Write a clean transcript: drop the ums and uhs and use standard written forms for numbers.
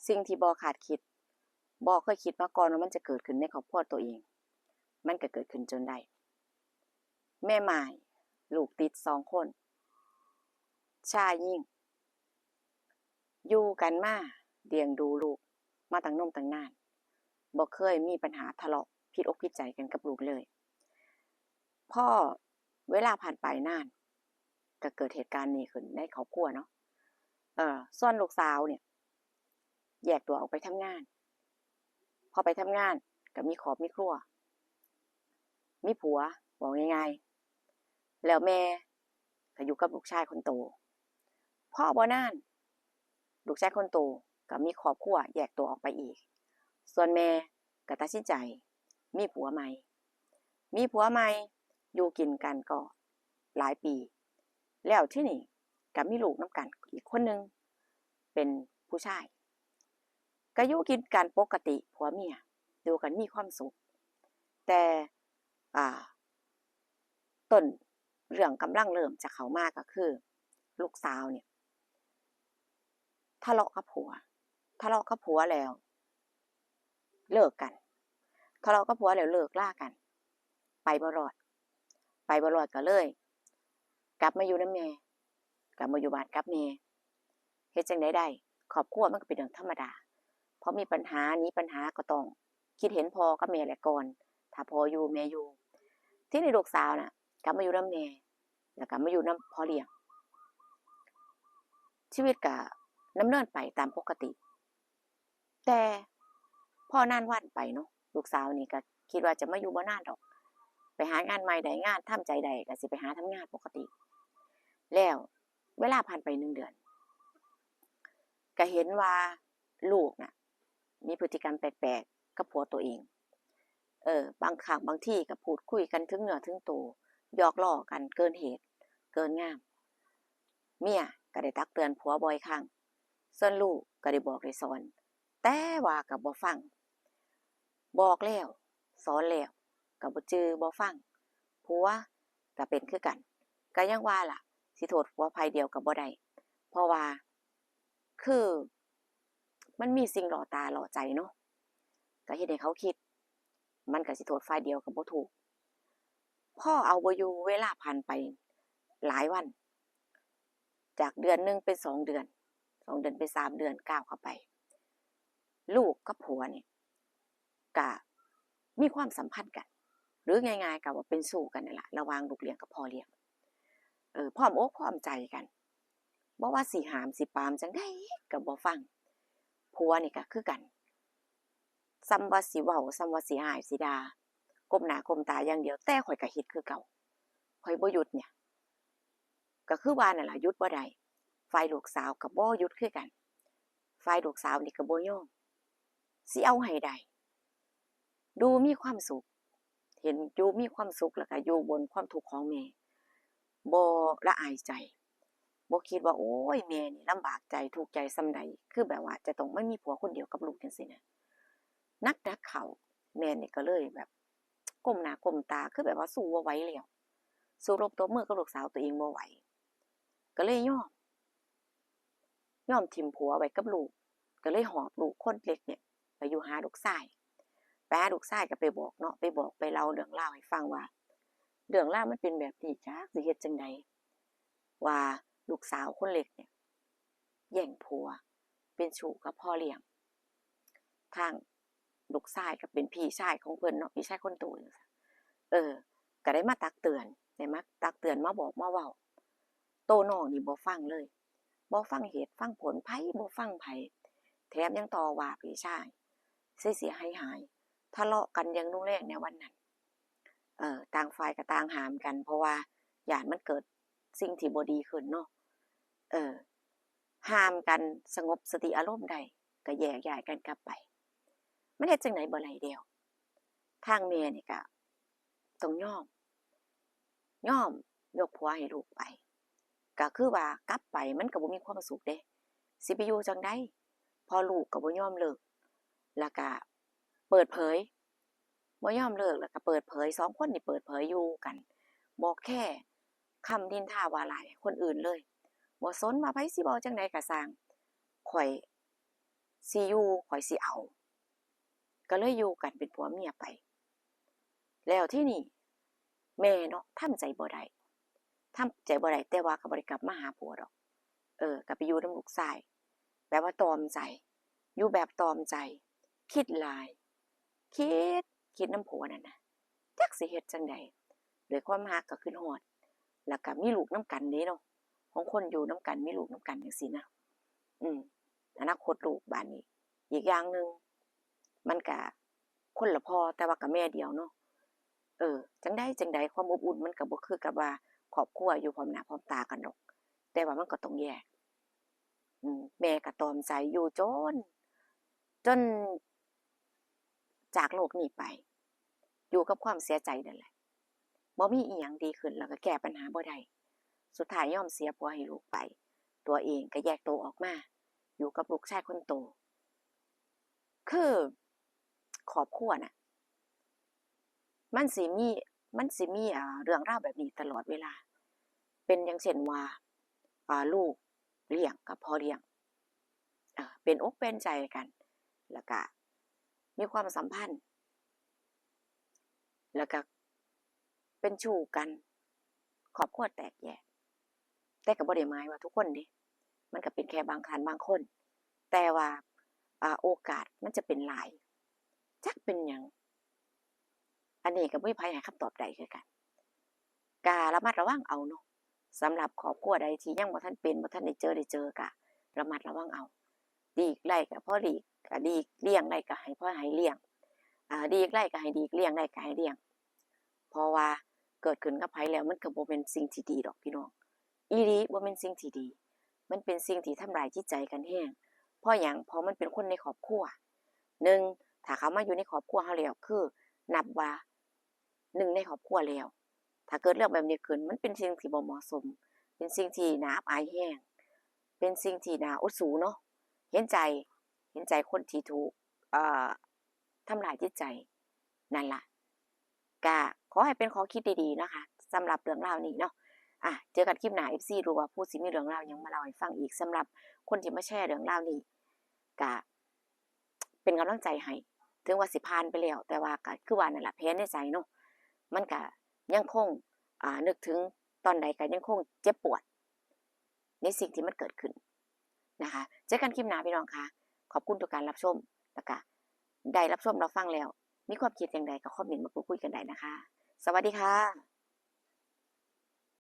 สิ่งที่บ่คาดคิดบ่เคยคิดมาก่อนว่ามันจะเกิดขึ้นในครอบครัวตัวเองมันก็เกิดขึ้นจนได้แม่ม่ายลูกติด2คนชายหญิงอยู่กันมาเลี้ยงดูลูกมาตั้งนมตั้งนานบ่เคยมีปัญหาทะเลาะผิดอกผิดใจกันกับลูกเลยพอเวลาผ่านไปนานก็เกิดเหตุการณ์นี้ขึ้นในครอบครัวเนาะส่วนลูกสาวเนี่ยแยกตัวออกไปทำงานพอไปทำงานก็มีครอบมีครัวมีผัวบอกง่ายๆแล้วแม่ก็อยู่กับลูกชายคนโตพ่อบ่นานลูกชายคนโตก็มีครอบครัวแยกตัวออกไปอีกส่วนแม่ก็ตัดสินใจมีผัวใหม่อยู่กินกันก็หลายปีแล้วที่นี่ก็มีลูกนำกันอีกคนนึงเป็นผู้ชายก็อยู่กินกันปกติผัวเมียอยู่กันมีความสุขแต่ต้นเรื่องกำลังเริ่มจะเข้ามาก็คือลูกสาวเนี่ยทะเลาะกับผัวแล้วเลิกกันทะเลาะกับผัวแล้วเลิกลากันไปบ่รอดก็เลยกลับมาอยู่นำแม่กลับมาอยู่บ้านกับแม่เฮ็ดจั่งใดได้ครอบครัวมันก็เป็นเรื่องธรรมดาพอมีปัญหานี้ปัญหาก็ต้องคิดเห็นพ่อกับแม่แหละก่อนถ้าพ่ออยู่แม่อยู่ที่นี่ลูกสาวน่ะกลับมาอยู่นำแม่แล้วก็มาอยู่นำพ่อเลี้ยงชีวิตก็ดำเนินไปตามปกติแต่พอนานวันไปเนาะลูกสาวนี่ก็คิดว่าจะมาอยู่บ่นานดอกไปหางานใหม่ได้งานทำใจได้ก็สิไปหาทำงานปกติแล้วเวลาผ่านไป1 เดือนก็เห็นว่าลูกน่ะมีพฤติกรรมแปลกๆกับผัวตัวเองบางครั้งบางทีก็พูดคุยกันถึงเนื้อถึงตัวหยอกล้อกันเกินเหตุเกินงามเมียก็ได้ตักเตือนผัวบ่อยครั้งส่วนลูกก็ได้บอกได้สอนแต่ว่าก็บ่ฟังบอกแล้วสอนแล้วก็บ่จือบ่ฟังผัวก็เป็นคือกันก็ยังว่าล่ะสิโทษผัวฝ่ายเดียวก็บ่ได้เพราะว่าคือมันมีสิ่งล่อตาล่อใจเนาะก็เฮ็ดให้เขาคิดมันก็สิโทษฝ่ายเดียวก็บ่ถูกพอเอาบ่อยู่เวลาผ่านไปหลายวันจากเดือนหนึ่งเป็น2 เดือน2 เดือนเป็น3 เดือนก้าวเข้าไปลูกกับผัวเนี่ยก็มีความสัมพันธ์กันหรือง่ายๆก็ว่าเป็นสู้กันนั่นล่ะระหว่างลูกเลี้ยงกับพ่อเลี้ยงพร้อมอกพร้อมใจกันบ่ว่าสิห้ามสิปรามจังได๋ก็บ่ฟังผัวนี่ก็คือกันส่ำว่าสิเว้าส่ำว่าสิอ้ายสิด่าก้มหน้าก้มตาอย่างเดียวแต่ข้อยก็เฮ็ดคือเก่าข้อยบ่หยุดเนี่ยก็คือว่านั่นล่ะหยุดบ่ได้ฝ่ายลูกสาวก็บ่หยุดคือกันฝ่ายลูกสาวนี่ก็บ่ยอมสิเอาให้ได้ดูมีความสุขเห็นอยู่มีความสุขแล้วก็อยู่บนความทุกข์ของแม่บ่ละอายใจบ่คิดว่าโอ๊ยแม่นี่ลำบากใจทุกข์ใจส่ำใดคือแบบว่าจะต้องมามีผัวคนเดียวกับลูกจังซี่นะนักเข้าแม่นี่ก็เลยแบบก้มหน้าก้มตาคือแบบว่าสู้บ่ไหวแล้วสู้รบตบมือกับลูกสาวตัวเองบ่ไหวก็เลยยอมทิ่มผัวไว้กับลูกก็เลยหอบลูกคนเล็กเนี่ยไปอยู่หาลูกชายไปหาลูกชายก็ไปบอกเนาะไปบอกไปเล่าเรื่องราวให้ฟังว่าเรื่องราวมันเป็นแบบนี้จักสิเฮ็ดจังได๋ว่าลูกสาวคนเล็กเนี่ยแย่งผัวเป็นชู้กับพ่อเลี้ยงทางลูกชายก็เป็นพี่ชายของเพิ่นเนาะพี่ชายคนโตจังซี่ก็ได้มาตักเตือนมาบอกมาเว้าโตน้องนี่บ่ฟังเลยบ่ฟังเหตุฟังผลไผบ่ฟังไผแถมยังต่อว่าพี่ชายเสียหายๆทะเลาะกันอย่างรุนแรงในวันนั้นต่างฝ่ายก็ต่างห้ามกันเพราะว่าย้านมันเกิดสิ่งที่บ่ดีขึ้นเนาะห้ามกันสงบสติอารมณ์ได้ก็แยกย้ายกันกลับไปมันเฮ็ดจังได๋บ่ได้แล้วทางแม่นี่ก็ต้องยอมยกผัวให้ลูกไปก็คือว่ากลับไปมันก็บ่มีความสุขเดะสิไปอยู่จั่งใดพอลูกก็บ่ยอมเลิกแล้วก็เปิดเผยบ่ยอมเลิกแล้วก็เปิดเผย2คนนี่เปิดเผยอยู่กันบ่แค่คำนินทาว่าร้ายคนอื่นเลยบ่สนว่าไผสิเว้าจั่งใดก็สร้างข้อย สิอยู่ข่อยสิเอาก็เลยอยู่กันเป็นผัวเมียไปแล้วที่นี่แม่เนาะทำใจบ่ได้แต่ว่าก็บ่ได้กลับมาหาผัวดอกก็ไปอยู่นำลูกชายแบบว่าตอมใจอยู่แบบตอมใจคิดหลายคิคิดนำผัวนั่นน่ะจักสิเฮ็ดจั่งใดด้วยความรักก็คิดฮอดแล้วก็มีลูกนำกันเด้เนาะของคนอยู่นำกันมีลูกนำกันจังซี้นะอืมอนาคตลูกบัดนี้อีกอย่างหนึ่งมันก็คนละพ่อแต่ว่าก็แม่เดียวเนาะจั่งใดความอบอุ่นมันก็บ่คือกับว่าครอบครัวอยู่พร้อมหน้าพร้อมตากันดอกแต่ว่ามันก็ต้องแยกแม่ก็ตรอมใจอยู่จนจากโลกนี้ไปอยู่กับความเสียใจนั่นแหละบ่มีอิหยังดีขึ้นแล้วก็แก้ปัญหาบ่ได้สุดท้ายยอมเสียผัวให้ลูกไปตัวเองก็แยกตัวออกมาอยู่กับลูกชายคนโตคือครอบครัวน่ะมันสิมีเรื่องราวแบบนี้ตลอดเวลาเป็นอย่างเช่นว่าลูกเลี้ยงกับพ่อเลี้ยงเป็นอกเป็นใจกันแล้วก็มีความสัมพันธ์แล้วก็เป็นชู้กันครอบครัวแตกแยกแต่ก็บ่ได้หมายว่าทุกคนเดะมันก็เป็นแค่บางครั้งบางคนแต่ว่าโอกาสมันจะเป็นหลายจักเป็นหยังอันนี้ก็บ่มีไผให้คำตอบได้คือกันก็ระมัดระวังเอาเนาะสำหรับครอบครัวใดที่ยังบ่ทันเป็นบ่ทันได้เจอก็ระมัดระวังเอาดีกไล่ก็พอดีก็ดีเลี่ยงได้ก็ให้พอให้เลี่ยงดีกไล่ก็ให้ดีเลี่ยงได้ก็ให้เลี่ยงเพราะว่าเกิดขึ้นกับไผแล้วมันก็บ่แม่นสิ่งที่ดีดอกพี่น้องอีหลีบ่แม่นสิ่งที่ดีมันเป็นสิ่งที่ทำร้ายจิตใจกันแรงเพราะหยังเพราะมันเป็นคนในครอบครัว1ถ้าเขามาอยู่ในครอบครัวเราแล้วคือนับว่า1ในครอบครัวแล้วถ้าเกิดเรื่องแบบนี้ขึ้นมันเป็นสิ่งที่บ่เหมาะสมเป็นสิ่งที่น่าอับอายแรงเป็นสิ่งที่น่าอดสูเนาะเห็นใจคนที่ถูกทำร้ายจิตใจนั่นล่ะก็ขอให้เป็นข้อคิดดีๆนะคะสำหรับเรื่องราวนี้เนาะเจอกันคลิปหน้า FC รู้ว่าผู้สิมีเรื่องราวหยังมาเล่าให้ฟังอีกสำหรับคนที่มาแชร์เรื่องราวนี้ก็เป็นกำลังใจให้ถึงว่าสิผ่านไปแล้วแต่ว่าก็คือว่านั่นล่ะแผลในใจเนาะมันก็ยังคงนึกถึงตอนใดก็ยังคงเจ็บปวดในสิ่งที่มันเกิดขึ้นนะคะเจอกันคลิปหน้าพี่น้องค่ะขอบคุณทุกการรับชมแล้วก็ได้รับชมรับฟังแล้วมีความคิดอย่างใดก็คอมเมนต์มาพูดคุยกันได้นะคะสวัสดีค่ะ